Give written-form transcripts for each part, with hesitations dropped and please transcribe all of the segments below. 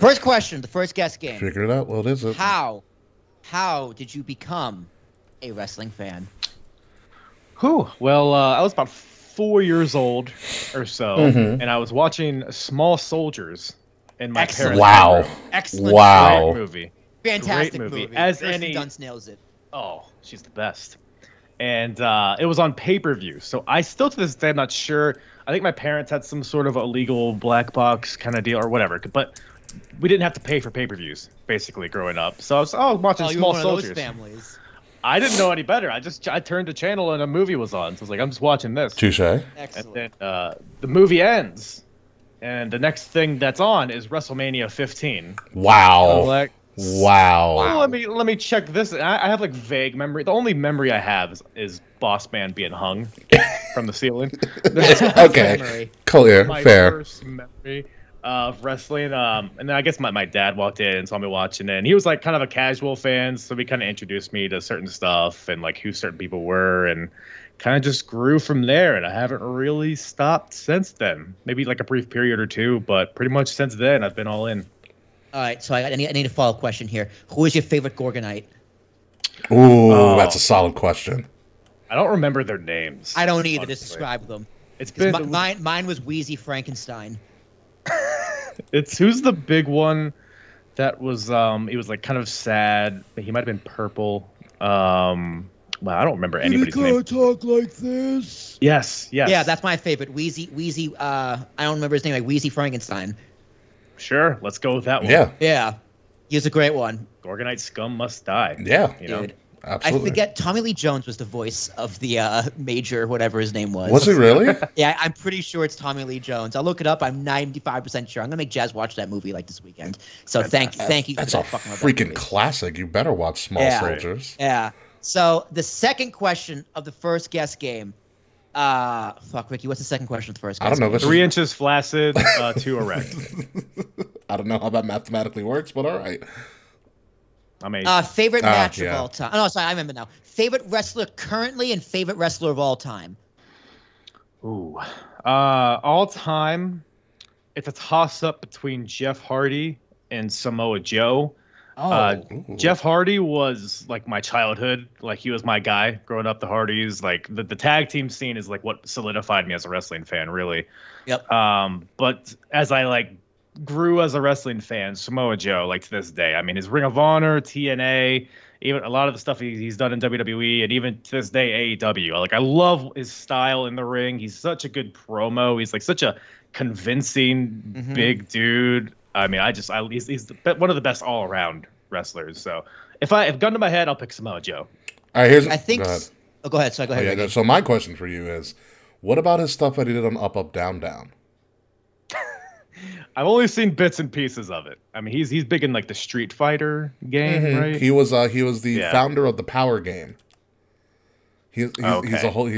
First question, the first guess game. Figure it out. What is it? How did you become a wrestling fan? Well, I was about 4 years old or so, and I was watching Small Soldiers in my parents' Wow. room. Excellent. Wow. Great movie. Fantastic Great movie. movie. As Kirsten any Dunst nails it. Oh, she's the best. And it was on pay-per-view. So I still to this day I'm not sure. I think my parents had some sort of illegal black box kind of deal or whatever. But we didn't have to pay for pay-per-views basically growing up. So I was watching Small Soldiers. Those families. I didn't know any better. I turned the channel and a movie was on. So I was like, I'm just watching this. Touche. Excellent. And then the movie ends. And the next thing that's on is WrestleMania 15. Wow. I'm like, wow. well, let me check this. I have like vague memory. The only memory I have is Boss Man being hung from the ceiling. Okay. Clear. My Fair. first memory of wrestling. And then I guess my dad walked in and saw me watching it. And he was like kind of a casual fan, so he kind of introduced me to certain stuff and like who certain people were, and kind of just grew from there. And I haven't really stopped since then. Maybe like a brief period or two, but pretty much since then I've been all in. All right, so I need a follow-up question here. Who is your favorite Gorgonite? Ooh, that's a solid question. I don't remember their names. I don't either. honestly. Just describe them. It's been Mine was Wheezy Frankenstein. It's who's the big one that was he was like kind of sad, but he might have been purple. Well, I don't remember anybody's name. Talk like this. Yes. Yeah, that's my favorite. Wheezy. I don't remember his name. Like Wheezy Frankenstein. Sure, let's go with that one. Yeah. He was a great one. Gorgonite scum must die. Yeah. You know? Dude. Absolutely. I forget. Tommy Lee Jones was the voice of the Major, whatever his name was. Was he really? Yeah, I'm pretty sure it's Tommy Lee Jones. I'll look it up. I'm 95% sure. I'm gonna make Jazz watch that movie like this weekend. So thank you. That's for a that fucking freaking classic. You better watch Small Soldiers. Yeah. So the second question of the first guess game. Fuck, Ricky. What's the second question of the first guess? I don't know. game? 3 inches flaccid, 2 erect. I don't know how that mathematically works, but all right. Amazing. Favorite match of all time. Oh, no, sorry, I remember now. Favorite wrestler currently and favorite wrestler of all time. Ooh. All time, it's a toss-up between Jeff Hardy and Samoa Joe. Jeff Hardy was like my childhood. Like he was my guy growing up. The Hardys, like the tag team scene is like what solidified me as a wrestling fan, really. Yep. But as I like grew as a wrestling fan, Samoa Joe, like to this day, I mean, his Ring of Honor, TNA, even a lot of the stuff he's done in WWE, and even to this day AEW. Like I love his style in the ring. He's such a good promo. He's like such a convincing big dude. I mean, he's one of the best all around wrestlers. So if gun to my head, I'll pick Samoa Joe. All right, I think. Go ahead. So go ahead. Yeah, so my question for you is, what about his stuff that he did on Up Up Down Down? I've only seen bits and pieces of it. I mean, he's big in like the Street Fighter game, right? He was the founder of the Power Game. He's a whole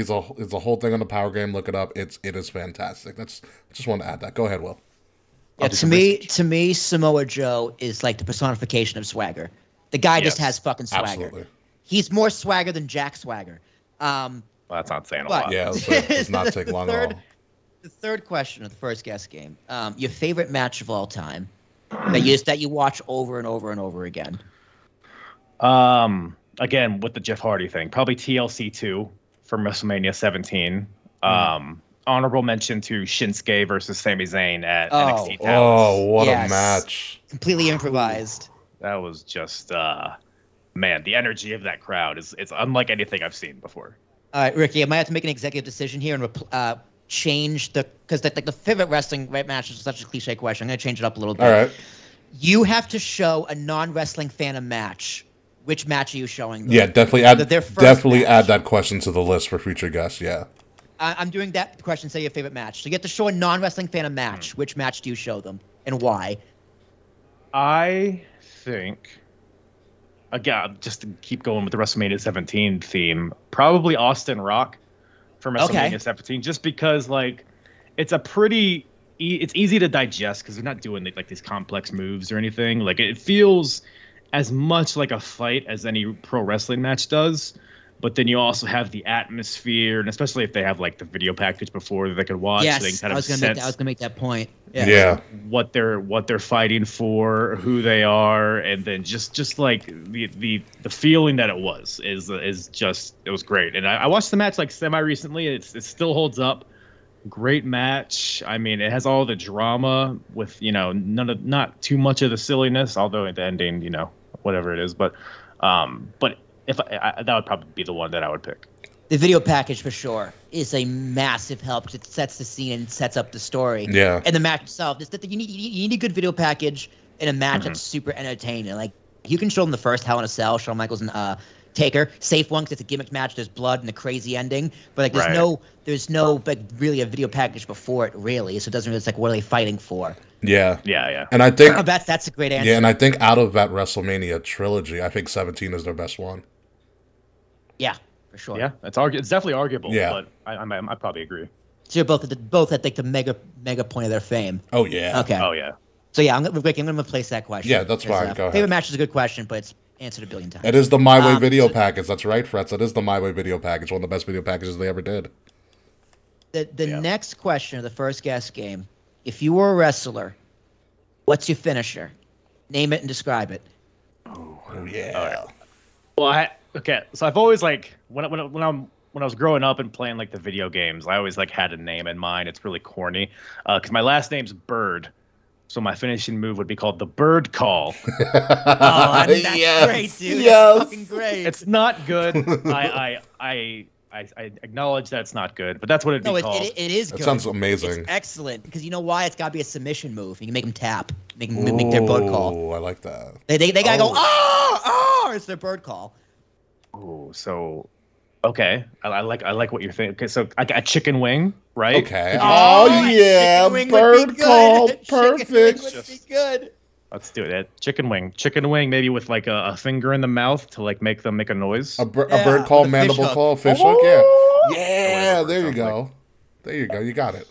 thing on the Power Game. Look it up. It is fantastic. I just want to add that. Go ahead, Will. Yeah, to me, Samoa Joe is like the personification of swagger. The guy just has fucking swagger. Absolutely. He's more swagger than Jack Swagger. Well, that's not saying a lot. Yeah, it does not take long at all. The third question of the first guess game. Your favorite match of all time that you watch over and over and over again. Again, with the Jeff Hardy thing, probably TLC 2 from WrestleMania 17. Honorable mention to Shinsuke versus Sami Zayn at NXT Dallas. Oh, what a match. Completely improvised. That was just, man, the energy of that crowd it's unlike anything I've seen before. All right, Ricky, I might have to make an executive decision here and change because the favorite wrestling match is such a cliche question. I'm going to change it up a little bit. All right. You have to show a non-wrestling fan a match. Which match are you showing them? Yeah, definitely add that question to the list for future guests. Yeah. I'm doing that question. Say your favorite match. So you have to show a non-wrestling fan a match. Which match do you show them and why? I think, again, just to keep going with the WrestleMania 17 theme, probably Austin Rock from WrestleMania 17, just because like it's it's easy to digest because they're not doing like these complex moves or anything. Like it feels as much like a fight as any pro wrestling match does, but then you also have the atmosphere, and especially if they have like the video package before that they could watch. Yes, so they can kind I of was gonna make that point. Yeah. What they're fighting for, who they are, and then just like the feeling that it was great. And I watched the match like semi recently. It still holds up. Great match. I mean, it has all the drama with not too much of the silliness, although at the ending, whatever it is. But if that would probably be the one that I would pick. The video package for sure is a massive help because it sets the scene and sets up the story. Yeah. And the match itself is that you need a good video package in a match that's super entertaining. Like you can show them the first Hell in a Cell, Shawn Michaels and Taker, safe one because it's a gimmick match. There's blood and a crazy ending, but like there's no like really a video package before it really. So it doesn't really. It's like what are they fighting for? Yeah. Yeah. And I think that's a great answer. Yeah, and I think out of that WrestleMania trilogy, I think 17 is their best one. Yeah, for sure. Yeah, it's definitely arguable. Yeah. But I probably agree. So you're both at like the mega point of their fame. Oh yeah. Okay. Oh yeah. So yeah, I'm gonna replace that question. Yeah, that's fine. Go ahead. Favorite match is a good question, but it's answered a billion times. It is the My Way video package. That's right, Fretz. It is the My Way video package. One of the best video packages they ever did. The next question of the first guess game: if you were a wrestler, what's your finisher? Name it and describe it. Oh yeah. Well, so I've always like when I was growing up and playing like the video games, I always like had a name in mind. It's really corny, because my last name's Bird. So my finishing move would be called the Bird Call. That's great, dude. Yes. That's fucking great. It's not good. I acknowledge that it's not good, but that's what it'd be called. It is good. That sounds amazing. It's excellent because you know why? It's got to be a submission move. You can make them tap, make their bird call. Oh, I like that. They gotta go. Oh! It's their bird call. Oh, so okay. I like what you're thinking. Okay, so a chicken wing, right? Okay. Oh yeah, bird call, perfect. Would be good. Let's do it. Chicken wing, maybe with like a finger in the mouth to like make them make a noise. A bird call, mandible claw, fish hook. Yeah. There you go. There you go. You got it.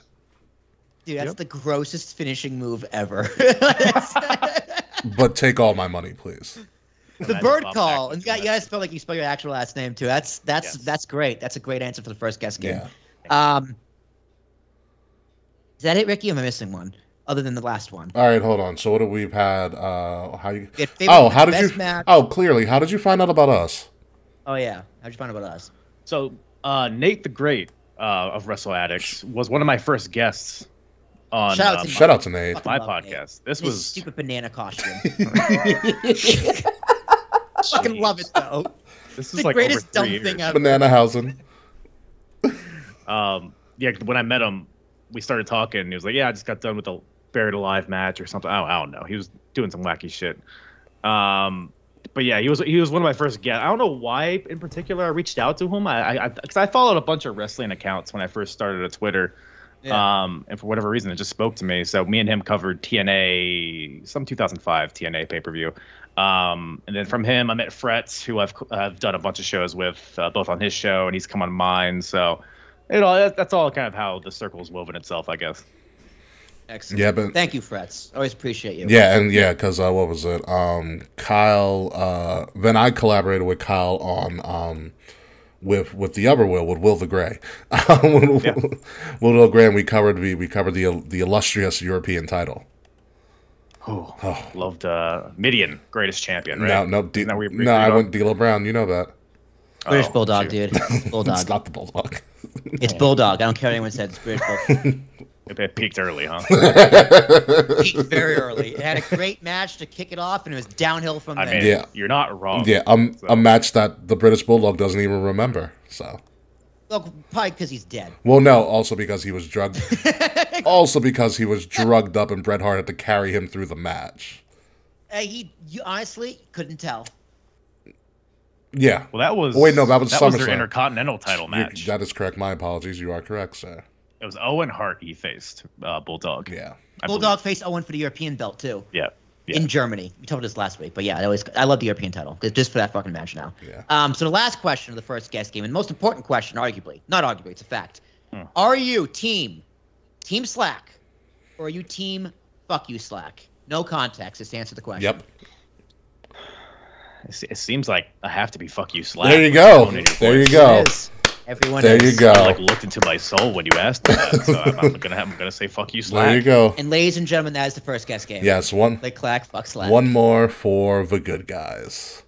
Dude, that's the grossest finishing move ever. But take all my money, please. The bird call, and you gotta spell like you spell your actual last name too. That's great. That's a great answer for the first guest game. Yeah. Is that it, Ricky? Or am I missing one other than the last one? All right, hold on. So what have we had? Match. Oh, clearly, how did you find out about us? Oh yeah, how'd you find out about us? So Nate the Great of Wrestle Addicts was one of my first guests on shout out to Nate. My podcast. This was stupid banana costume. Fucking love it though. This is the like greatest over 3 dumb years. thing ever. Banana housing. When I met him, we started talking. And he was like, "Yeah, I just got done with a Buried Alive match or something." I don't know. He was doing some wacky shit. But yeah, he was one of my first guests. I don't know why in particular I reached out to him. Because I followed a bunch of wrestling accounts when I first started at Twitter. Yeah. And for whatever reason, it just spoke to me. So me and him covered TNA, some 2005 TNA pay-per-view. And then from him, I met Fretz, who I've done a bunch of shows with, both on his show, and he's come on mine. So, that's all kind of how the circle's woven itself, I guess. Excellent. Yeah, but thank you, Fretz. Always appreciate you. Yeah, and because what was it? Kyle. Then I collaborated with Kyle on with the other with Will the Gray. Will the Gray, and we covered the illustrious European title. Oh, loved Midian, greatest champion, right? No, I went D'Lo Brown. You know that. British Bulldog, dude. Bulldog. It's not the Bulldog. It's Bulldog. I don't care what anyone said. It's British Bulldog. It peaked early, huh? Peaked very early. It had a great match to kick it off, and it was downhill from there. I mean, you're not wrong. Yeah, a match that the British Bulldog doesn't even remember. So. Well, probably because he's dead. Well, no, also because he was drugged. Also because he was drugged up, and Bret Hart had to carry him through the match. You honestly couldn't tell. Yeah. Well, that was. Oh, wait, no, that was their Intercontinental title match. That is correct. My apologies. You are correct, sir. It was Owen Hart he faced Bulldog. Yeah. Bulldog faced Owen for the European belt too. Yeah. In Germany. We told this last week, but yeah, I love the European title just for that fucking match now. Yeah. So the last question of the first guest game, and most important question, not arguably, it's a fact. Are you team Slack, or are you team fuck you Slack? No context. Just answer the question. Yep. It seems like I have to be fuck you Slack. There you go. There you go. Everyone there you go. I like looked into my soul when you asked that, so I'm gonna say fuck you Slack. There you go. And ladies and gentlemen, that is the first guest game. Yes, one. Like clack, fuck Slack. One more for the good guys.